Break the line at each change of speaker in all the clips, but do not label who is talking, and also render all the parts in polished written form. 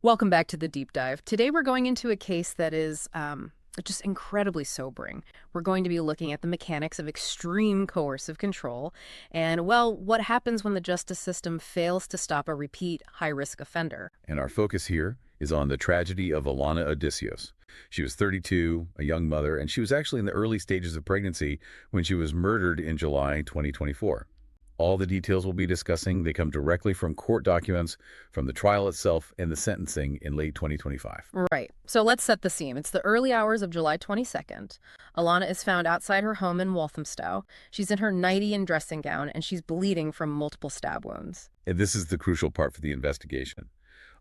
Welcome back to the deep dive. Today we're going into a case that is just incredibly sobering. We're going to be looking at the mechanics of extreme coercive control and, well, what happens when the justice system fails to stop a repeat high-risk offender.
And our focus here is on the tragedy of Alana Odysseos. She was 32, a young mother, and she was actually in the early stages of pregnancy when she was murdered in July 2024. All the details we'll be discussing, they come directly from court documents, from the trial itself, and the sentencing in late 2025.
Right. So let's set the scene. It's the early hours of July 22nd. Alana is found outside her home in Walthamstow. She's in her nightie and dressing gown, and she's bleeding from multiple stab wounds.
And this is the crucial part for the investigation.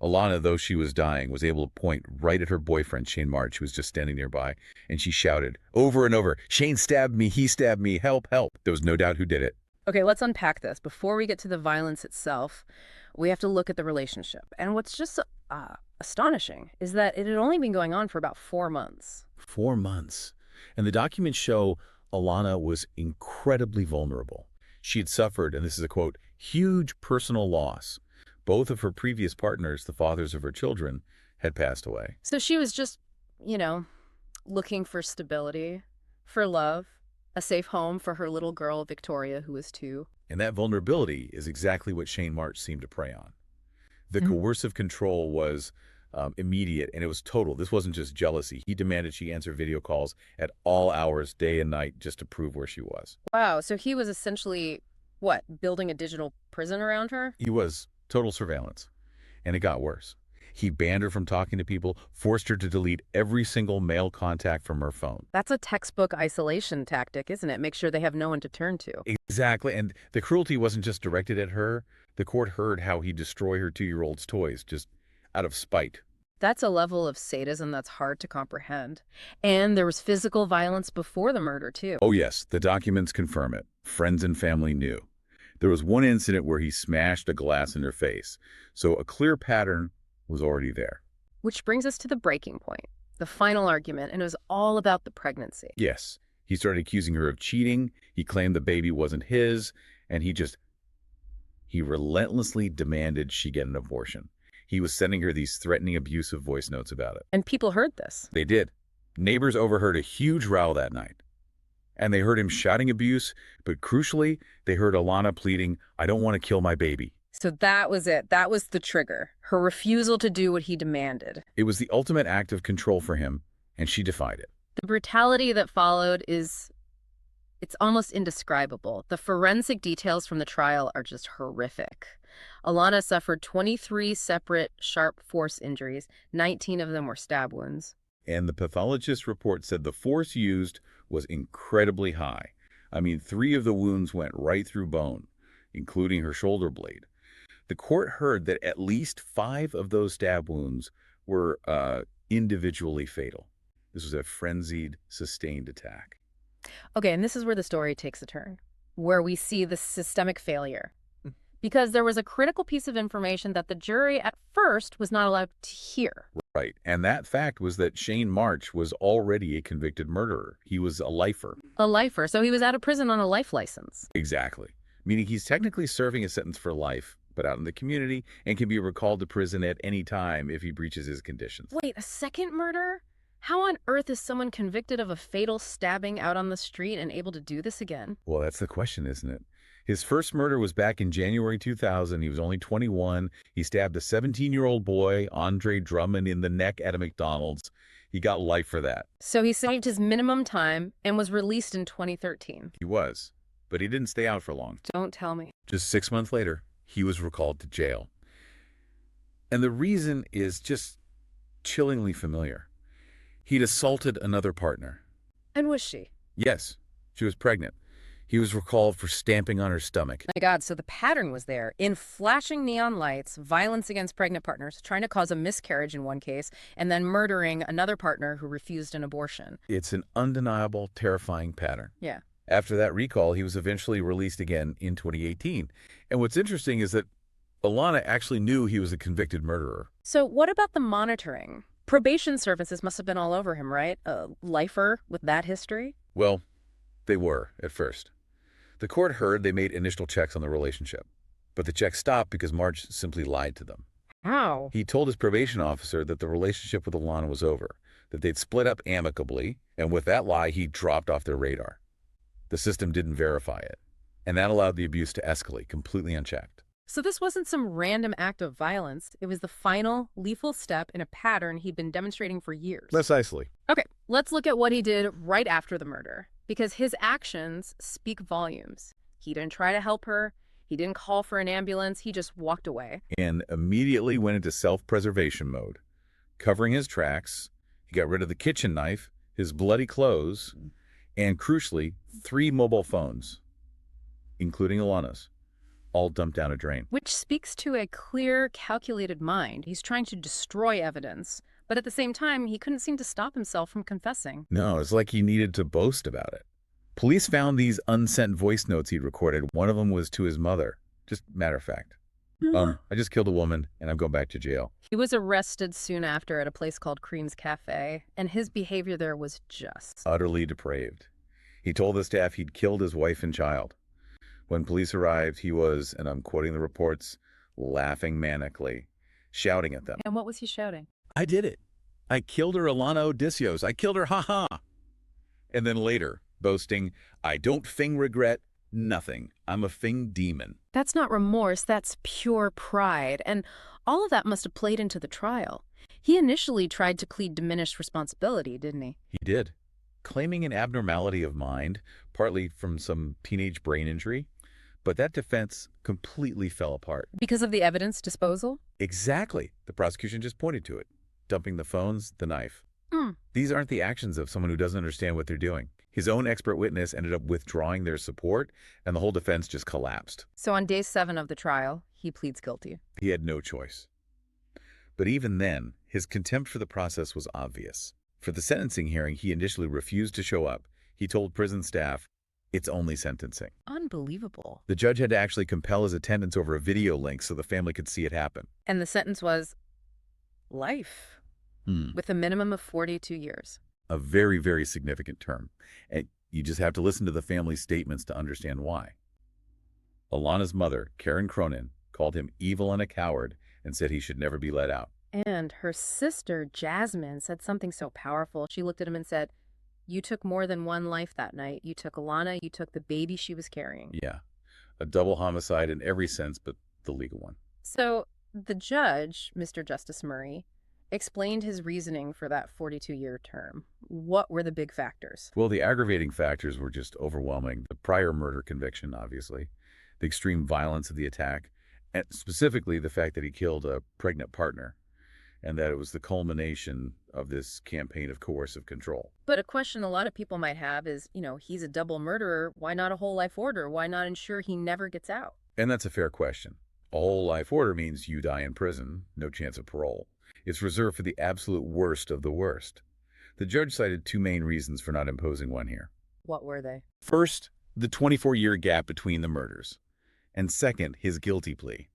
Alana, though she was dying, was able to point right at her boyfriend, Shaine March, who was just standing nearby, and she shouted over and over, "Shaine stabbed me, he stabbed me, help, help." There was no doubt who did it.
Okay, let's unpack this. Before we get to the violence itself, we have to look at the relationship. And what's just astonishing is that it had only been going on for about 4 months.
4 months. And the documents show Alana was incredibly vulnerable. She had suffered, and this is a quote, huge personal loss. Both of her previous partners, the fathers of her children, had passed away.
So she was just, you know, looking for stability, for love, a safe home for her little girl, Victoria, who was 2.
And that vulnerability is exactly what Shaine March seemed to prey on. The coercive control was immediate, and it was total. This wasn't just jealousy. He demanded she answer video calls at all hours, day and night, just to prove where she was.
Wow, so he was essentially, what, building a digital prison around her?
He was total surveillance. And it got worse. He banned her from talking to people, forced her to delete every single male contact from her phone.
That's a textbook isolation tactic, isn't it? Make sure they have no one to turn to.
Exactly. And the cruelty wasn't just directed at her. The court heard how he destroyed her 2-year-old's toys just out of spite.
That's a level of sadism that's hard to comprehend. And there was physical violence before the murder, too.
Oh, yes. The documents confirm it. Friends and family knew. There was one incident where he smashed a glass in her face. So a clear pattern was already there.
Which brings us to the breaking point, the final argument, and it was all about the pregnancy.
Yes. He started accusing her of cheating. He claimed the baby wasn't his, and he relentlessly demanded she get an abortion. He was sending her these threatening, abusive voice notes about it.
And people heard this.
They did. Neighbors overheard a huge row that night. And they heard him shouting abuse, but crucially, they heard Alana pleading, "I don't want to kill my baby."
So that was it. That was the trigger. Her refusal to do what he demanded.
It was the ultimate act of control for him, and she defied it.
The brutality that followed it's almost indescribable. The forensic details from the trial are just horrific. Alana suffered 23 separate sharp force injuries. 19 of them were stab wounds.
And the pathologist's report said the force used was incredibly high. I mean, 3 of the wounds went right through bone, including her shoulder blade. The court heard that at least 5 of those stab wounds were individually fatal. This was a frenzied, sustained attack.
Okay, and this is where the story takes a turn, where we see the systemic failure. Because there was a critical piece of information that the jury at first was not allowed to hear.
Right, and that fact was that Shaine March was already a convicted murderer. He was a lifer.
A lifer, so he was out of prison on a life license.
Exactly, meaning he's technically serving a sentence for life, but out in the community, and can be recalled to prison at any time if he breaches his conditions.
Wait, a second murder? How on earth is someone convicted of a fatal stabbing out on the street and able to do this again?
Well, that's the question, isn't it? His first murder was back in January 2000. He was only 21. He stabbed a 17-year-old boy, Andre Drummond, in the neck at a McDonald's. He got life for that.
So he served his minimum time and was released in 2013.
He was, but he didn't stay out for long.
Don't tell me.
Just 6 months later, he was recalled to jail. And the reason is just chillingly familiar. He'd assaulted another partner.
And was she?
Yes, she was pregnant. He was recalled for stamping on her stomach.
My God, so the pattern was there. In flashing neon lights, violence against pregnant partners, trying to cause a miscarriage in one case, and then murdering another partner who refused an abortion.
It's an undeniable, terrifying pattern.
Yeah.
After that recall, he was eventually released again in 2018. And what's interesting is that Alana actually knew he was a convicted murderer.
So what about the monitoring? Probation services must have been all over him, right? A lifer with that history?
Well, they were at first. The court heard they made initial checks on the relationship, but the checks stopped because March simply lied to them.
How?
He told his probation officer that the relationship with Alana was over, that they'd split up amicably, and with that lie, he dropped off their radar. The system didn't verify it, and that allowed the abuse to escalate completely unchecked.
So this wasn't some random act of violence. It was the final, lethal step in a pattern he'd been demonstrating for years.
Precisely.
Okay, let's look at what he did right after the murder, because his actions speak volumes. He didn't try to help her. He didn't call for an ambulance. He just walked away.
And immediately went into self-preservation mode. Covering his tracks, he got rid of the kitchen knife, his bloody clothes, and crucially, 3 mobile phones, including Alana's, all dumped down a drain.
Which speaks to a clear, calculated mind. He's trying to destroy evidence, but at the same time, he couldn't seem to stop himself from confessing.
No, it's like he needed to boast about it. Police found these unsent voice notes he'd recorded. One of them was to his mother. Just matter of fact. I just killed a woman, and I'm going back to jail.
He was arrested soon after at a place called Cream's Cafe, and his behavior there was just
Utterly depraved. He told the staff he'd killed his wife and child. When police arrived, he was, and I'm quoting the reports, laughing manically, shouting at them.
And what was he shouting?
I did it. I killed her, Alana Odysseos. I killed her, ha-ha. And then later, boasting, I don't fing regret nothing. I'm a fing demon.
That's not remorse, that's pure pride. And all of that must have played into the trial. He initially tried to plead diminished responsibility, didn't he?
He did, claiming an abnormality of mind, partly from some teenage brain injury. But that defense completely fell apart.
Because of the evidence disposal?
Exactly. The prosecution just pointed to it. Dumping the phones, the knife. These aren't the actions of someone who doesn't understand what they're doing. His own expert witness ended up withdrawing their support, and the whole defense just collapsed.
So on day 7 of the trial, he pleads guilty.
He had no choice. But even then, his contempt for the process was obvious. For the sentencing hearing, he initially refused to show up. He told prison staff, it's only sentencing.
Unbelievable.
The judge had to actually compel his attendance over a video link so the family could see it happen.
And the sentence was life, with a minimum of 42 years.
A very, very significant term. And you just have to listen to the family's statements to understand why. Alana's mother, Karen Cronin, called him evil and a coward and said he should never be let out.
And her sister, Jasmine, said something so powerful. She looked at him and said, you took more than one life that night. You took Alana, you took the baby she was carrying.
Yeah, a double homicide in every sense but the legal one.
So the judge, Mr. Justice Murray, explained his reasoning for that 42-year term. What were the big factors?
Well, the aggravating factors were just overwhelming. The prior murder conviction, obviously, the extreme violence of the attack, and specifically the fact that he killed a pregnant partner, and that it was the culmination of this campaign of coercive control.
But a question a lot of people might have is, he's a double murderer. Why not a whole life order? Why not ensure he never gets out?
And that's a fair question. A whole life order means you die in prison, no chance of parole. It's reserved for the absolute worst of the worst. The judge cited 2 main reasons for not imposing one here.
What were they?
First, the 24-year gap between the murders. And second, his guilty plea.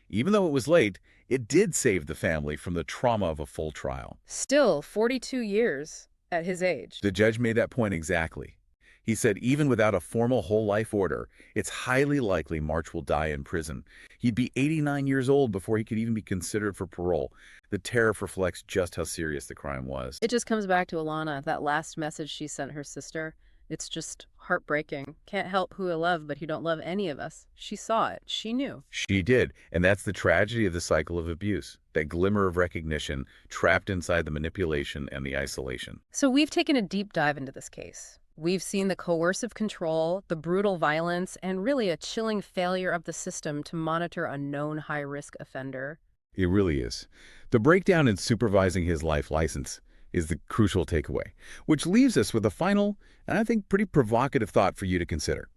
Even though it was late, it did save the family from the trauma of a full trial.
Still, 42 years at his age.
The judge made that point exactly. He said even without a formal whole life order, it's highly likely March will die in prison. He'd be 89 years old before he could even be considered for parole. The tariff reflects just how serious the crime was.
It just comes back to Alana, that last message she sent her sister. It's just heartbreaking. Can't help who I love, but you don't love any of us. She saw it. She knew.
She did. And that's the tragedy of the cycle of abuse. That glimmer of recognition trapped inside the manipulation and the isolation.
So we've taken a deep dive into this case. We've seen the coercive control, the brutal violence, and really a chilling failure of the system to monitor a known high-risk offender.
It really is. The breakdown in supervising his life license is the crucial takeaway, which leaves us with a final, and I think pretty provocative thought for you to consider.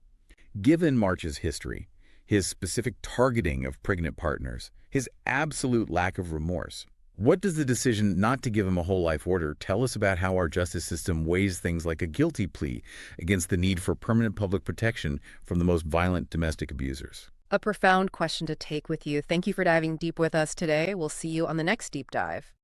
Given March's history, his specific targeting of pregnant partners, his absolute lack of remorse, what does the decision not to give him a whole life order tell us about how our justice system weighs things like a guilty plea against the need for permanent public protection from the most violent domestic abusers?
A profound question to take with you. Thank you for diving deep with us today. We'll see you on the next deep dive.